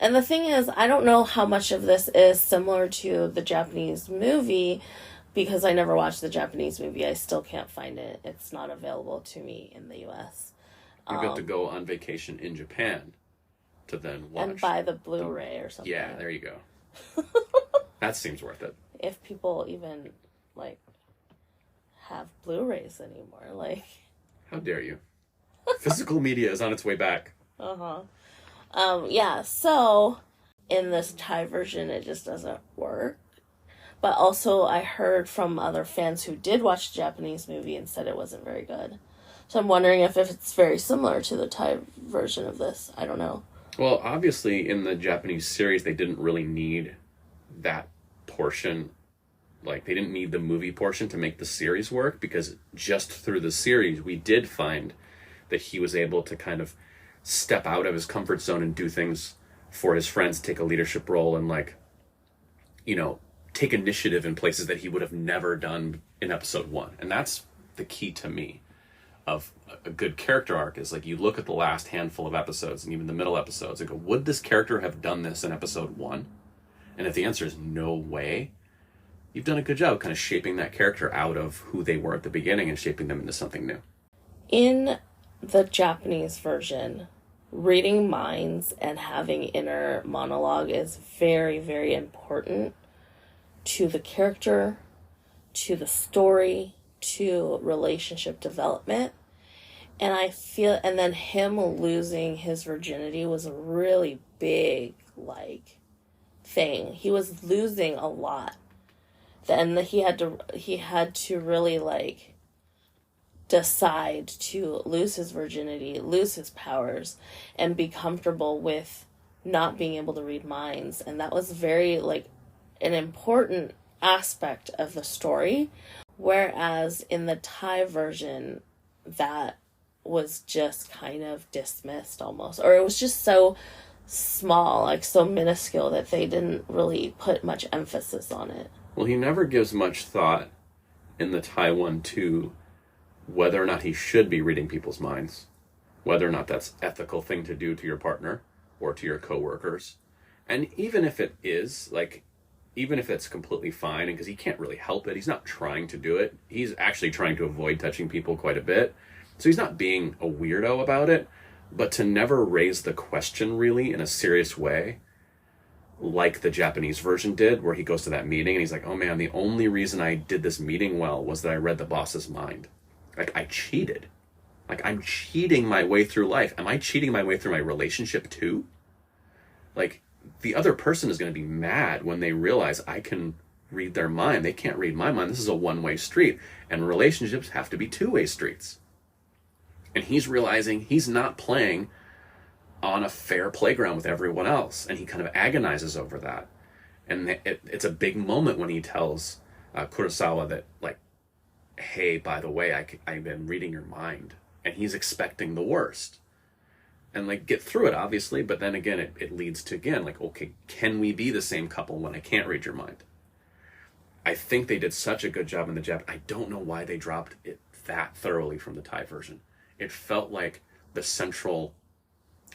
A: And the thing is, I don't know how much of this is similar to the Japanese movie, because I never watched the Japanese movie. I still can't find it. It's not available to me in the U.S.
B: You got to go on vacation in Japan to then watch.
A: And buy the Blu-ray or something.
B: Yeah, there you go. That seems worth it.
A: If people even, like, have Blu-rays anymore, like...
B: How dare you? Physical media is on its way back.
A: Yeah, so in this Thai version, it just doesn't work. But also, I heard from other fans who did watch the Japanese movie and said it wasn't very good. So I'm wondering if it's very similar to the Thai version of this. I don't know.
B: Well, obviously, in the Japanese series, they didn't really need that portion. Like, they didn't need the movie portion to make the series work, because just through the series, we did find that he was able to kind of step out of his comfort zone and do things for his friends, take a leadership role, and, like, take initiative in places that he would have never done in episode 1. And that's the key to me of a good character arc, is, like, you look at the last handful of episodes and even the middle episodes and go, would this character have done this in episode 1? And if the answer is no way, you've done a good job kind of shaping that character out of who they were at the beginning and shaping them into something new.
A: In the Japanese version, reading minds and having inner monologue is very, very important to the character, to the story, to relationship development. And I feel, and then him losing his virginity was a really big, like, thing. He was losing a lot. Then he had to really, like, decide to lose his virginity, lose his powers, and be comfortable with not being able to read minds. And that was very, like, an important aspect of the story. Whereas in the Thai version, that was just kind of dismissed almost, or it was just so small, like so minuscule, that they didn't really put much emphasis on it.
B: Well, he never gives much thought in the Thai one to whether or not he should be reading people's minds, whether or not that's ethical thing to do to your partner or to your coworkers. And even if it is, like, even if it's completely fine, and because he can't really help it, he's not trying to do it. He's actually trying to avoid touching people quite a bit. So he's not being a weirdo about it, but to never raise the question really in a serious way, like the Japanese version did, where he goes to that meeting and he's like, oh man, the only reason I did this meeting well was that I read the boss's mind. Like, I cheated. Like, I'm cheating my way through life. Am I cheating my way through my relationship too? Like, the other person is going to be mad when they realize I can read their mind. They can't read my mind. This is a one-way street, and relationships have to be two-way streets. And he's realizing he's not playing on a fair playground with everyone else, and he kind of agonizes over that. And it's a big moment when he tells Kurosawa that, like, hey, by the way, I've been reading your mind. And he's expecting the worst. And, like, get through it, obviously, but then again, it leads to, again, like, okay, can we be the same couple when I can't read your mind? I think they did such a good job in the Jap. I don't know why they dropped it that thoroughly from the Thai version. It felt like the central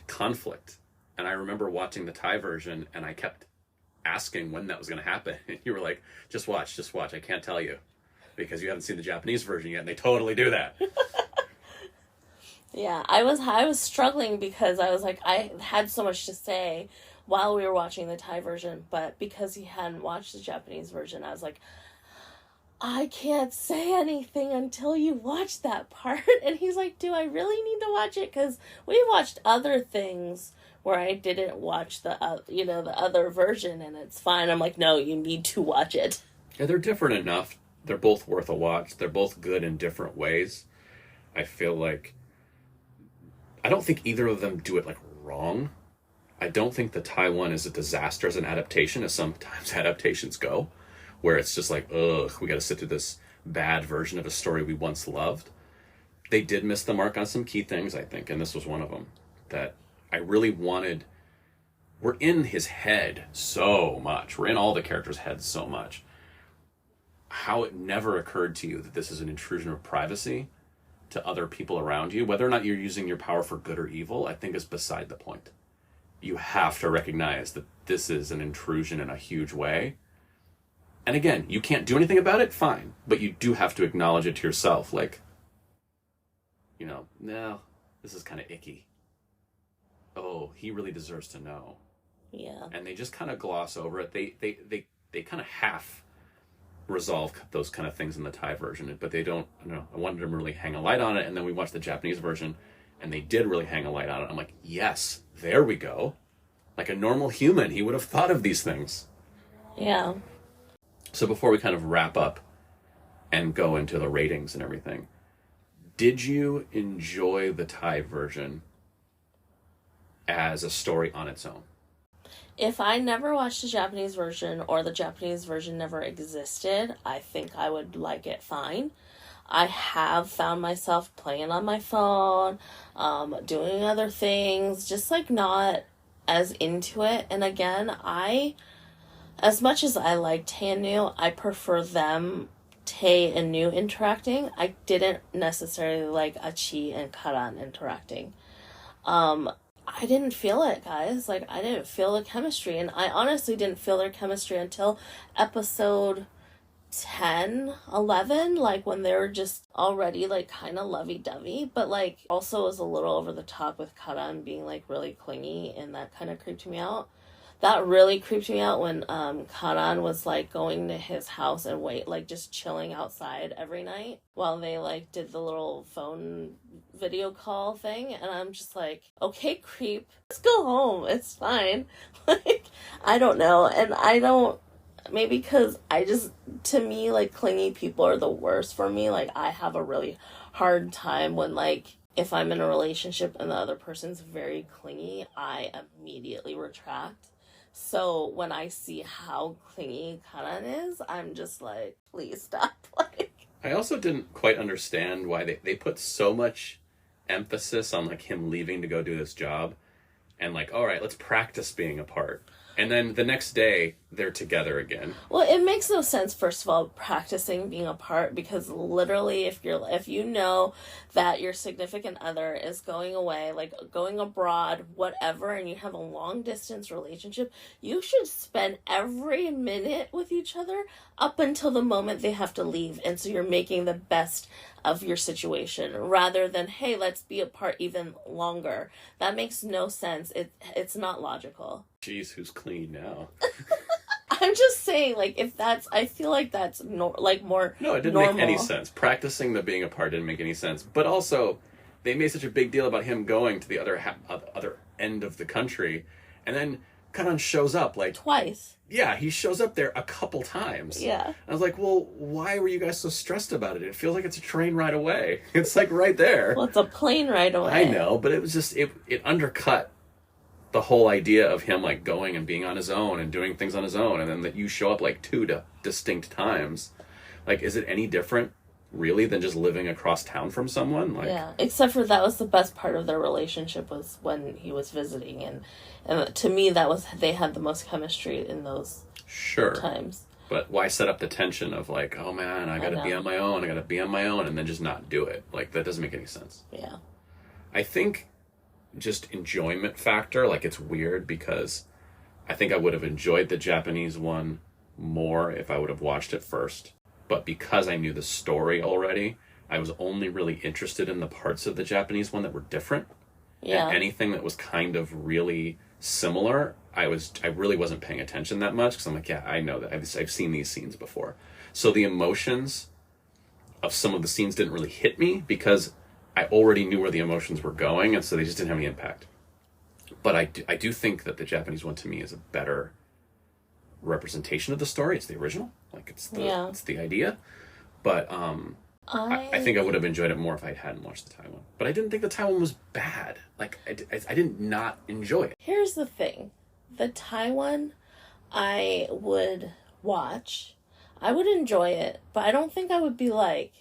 B: conflict. And I remember watching the Thai version, and I kept asking when that was going to happen. And you were like, just watch, I can't tell you, because you haven't seen the Japanese version yet, and they totally do that.
A: Yeah, I was struggling because I was like, I had so much to say while we were watching the Thai version, but because he hadn't watched the Japanese version, I was like, I can't say anything until you watch that part. And he's like, do I really need to watch it? Because we watched other things where I didn't watch the other version, and it's fine. I'm like, no, you need to watch it.
B: Yeah, they're different enough. They're both worth a watch. They're both good in different ways. I feel like I don't think either of them do it, like, wrong. I don't think the Thai one is a disaster as an adaptation, as sometimes adaptations go, where it's just like, ugh, we got to sit through this bad version of a story we once loved. They did miss the mark on some key things, I think, and this was one of them, that I really wanted. We're in his head so much. We're in all the characters' heads so much. How it never occurred to you that this is an intrusion of privacy to other people around you, whether or not you're using your power for good or evil, I think is beside the point. You have to recognize that this is an intrusion in a huge way. And again, you can't do anything about it, fine. But you do have to acknowledge it to yourself, like, no, this is kind of icky. Oh, he really deserves to know.
A: Yeah.
B: And they just kind of gloss over it. They kind of half resolve those kind of things in the Thai version, but they don't. I don't know. I wanted them to really hang a light on it, and then we watched the Japanese version, and they did really hang a light on it. I'm like, yes, there we go. Like a normal human, he would have thought of these things.
A: Yeah.
B: So before we kind of wrap up and go into the ratings and everything, did you enjoy the Thai version as a story on its own?
A: If I never watched the Japanese version, or the Japanese version never existed, I think I would like it fine. I have found myself playing on my phone, doing other things, just like not as into it. And again, as much as I like Tae and Nu, I prefer them, Tae and Nu, interacting. I didn't necessarily like Achi and Karan interacting. I didn't feel it, guys. Like, I didn't feel the chemistry. And I honestly didn't feel their chemistry until episode 10, 11. Like, when they were just already, like, kind of lovey-dovey. But, like, also was a little over the top with Karan being, like, really clingy. And that kind of creeped me out. That really creeped me out when Kanan was like going to his house and like just chilling outside every night while they like did the little phone video call thing, and I'm just like, okay, creep, let's go home. It's fine. Like, I don't know, and I don't. Maybe because to me, like, clingy people are the worst for me. Like, I have a really hard time when, like, if I'm in a relationship and the other person's very clingy, I immediately retract. So when I see how clingy Kanan is, I'm just like, please stop. Like,
B: I also didn't quite understand why they put so much emphasis on, like, him leaving to go do this job. And, like, all right, let's practice being apart. And then the next day, they're together again.
A: Well, it makes no sense, first of all, practicing being apart, because literally if you know that your significant other is going away, like going abroad, whatever, and you have a long distance relationship, you should spend every minute with each other up until the moment they have to leave. And so you're making the best of your situation rather than, hey, let's be apart even longer. That makes no sense. It's not logical.
B: Jeez, who's clean now?
A: I'm just saying, like, if that's, I feel like that's more
B: No, it didn't
A: normal.
B: make any sense. Practicing the being apart didn't make any sense. But also, they made such a big deal about him going to the other end of the country, and then Kanan shows up like
A: Twice.
B: Yeah, he shows up there a couple times.
A: Yeah.
B: I was like, well, why were you guys so stressed about it? It feels like it's a train ride away. It's like right there.
A: Well, it's a plane ride away.
B: I know, but it was just it undercut the whole idea of him like going and being on his own and doing things on his own, and then that you show up like two distinct times. Like, is it any different really than just living across town from someone? Like,
A: yeah, except for that was the best part of their relationship, was when he was visiting, and to me that was, they had the most chemistry in those times.
B: But why set up the tension of like, oh man, I gotta be on my own, and then just not do it? Like, that doesn't make any sense.
A: Yeah.
B: I think just enjoyment factor, like, it's weird because I think I would have enjoyed the Japanese one more if I would have watched it first. But because I knew the story already, I was only really interested in the parts of the Japanese one that were different.
A: Yeah.
B: And anything that was kind of really similar, I really wasn't paying attention that much, because I'm like, yeah, I know that. I've seen these scenes before. So the emotions of some of the scenes didn't really hit me because I already knew where the emotions were going, and so they just didn't have any impact. But I do think that the Japanese one, to me, is a better representation of the story. It's the original. Like, it's the idea. But I think I would have enjoyed it more if I hadn't watched the Taiwan. But I didn't think the Taiwan was bad. Like, I did not enjoy it.
A: Here's the thing. The Taiwan, I would watch. I would enjoy it, but I don't think I would be like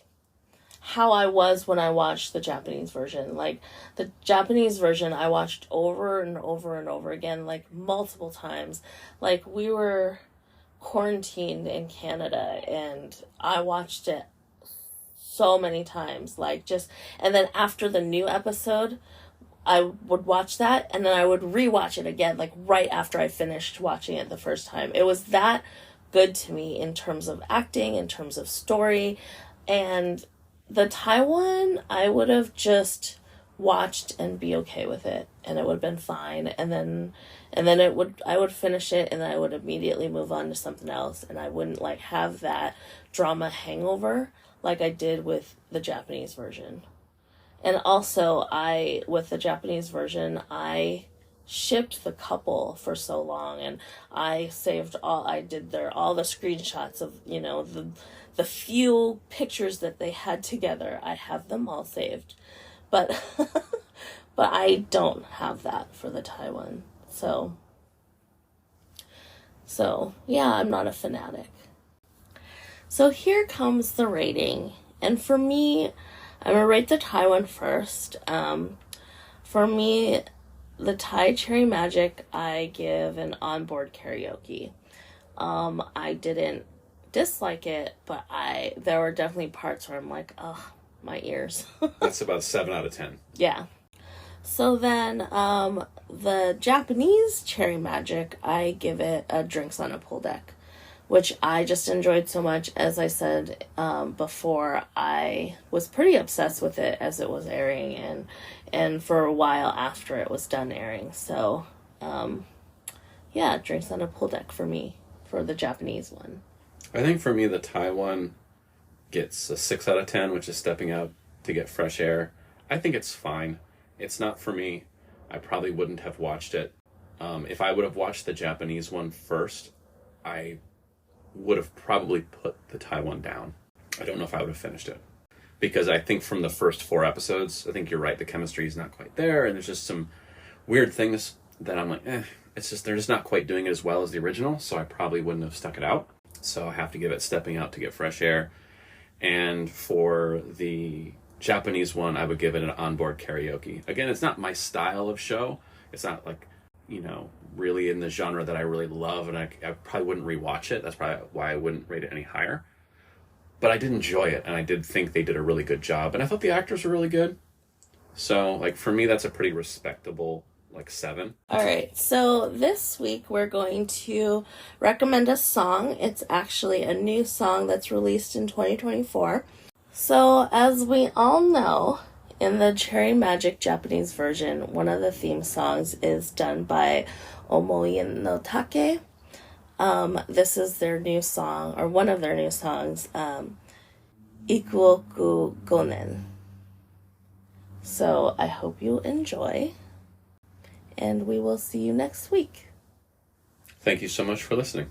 A: how I was when I watched the Japanese version. Like, the Japanese version I watched over and over and over again, like multiple times. Like, we were quarantined in Canada and I watched it so many times, like, just, and then after the new episode I would watch that and then I would rewatch it again, like right after I finished watching it the first time. It was that good to me in terms of acting, in terms of story. And the Taiwan, I would have just watched and be okay with it, and it would have been fine. And then I would finish it, and then I would immediately move on to something else, and I wouldn't like have that drama hangover like I did with the Japanese version. And also, with the Japanese version, I shipped the couple for so long, and I saved all the screenshots of, you know, the few pictures that they had together. I have them all saved. But but I don't have that for the Taiwan. So yeah, I'm not a fanatic. So here comes the rating. And for me, I'm going to rate the Taiwan first. For me, the Thai Cherry Magic, I give an onboard karaoke. I didn't dislike it, but there were definitely parts where I'm like, oh, my ears.
B: That's about 7 out of 10.
A: Yeah. So then, the Japanese Cherry Magic, I give it a Drinks on a Pool Deck, which I just enjoyed so much. As I said before, I was pretty obsessed with it as it was airing, and for a while after it was done airing. So, yeah, drinks on a pool deck for me, for the Japanese one.
B: I think for me, the Thai one gets a 6 out of 10, which is stepping out to get fresh air. I think it's fine. It's not for me. I probably wouldn't have watched it. If I would have watched the Japanese one first, I would have probably put the Thai one down. I don't know if I would have finished it. Because I think from the first 4 episodes, I think you're right, the chemistry is not quite there, and there's just some weird things that I'm like, it's just, they're just not quite doing it as well as the original, so I probably wouldn't have stuck it out. So I have to give it stepping out to get fresh air. And for the Japanese one, I would give it an onboard karaoke. Again, it's not my style of show. It's not like, really in the genre that I really love, and I probably wouldn't rewatch it. That's probably why I wouldn't rate it any higher. But I did enjoy it, and I did think they did a really good job. And I thought the actors were really good. So, for me, that's a pretty respectable, 7.
A: All right, so this week we're going to recommend a song. It's actually a new song that's released in 2024. So, as we all know, in the Cherry Magic Japanese version, one of the theme songs is done by Omoi no Take. This is their new song, or one of their new songs, Ikuoku Gonen. So I hope you enjoy, and we will see you next week.
B: Thank you so much for listening.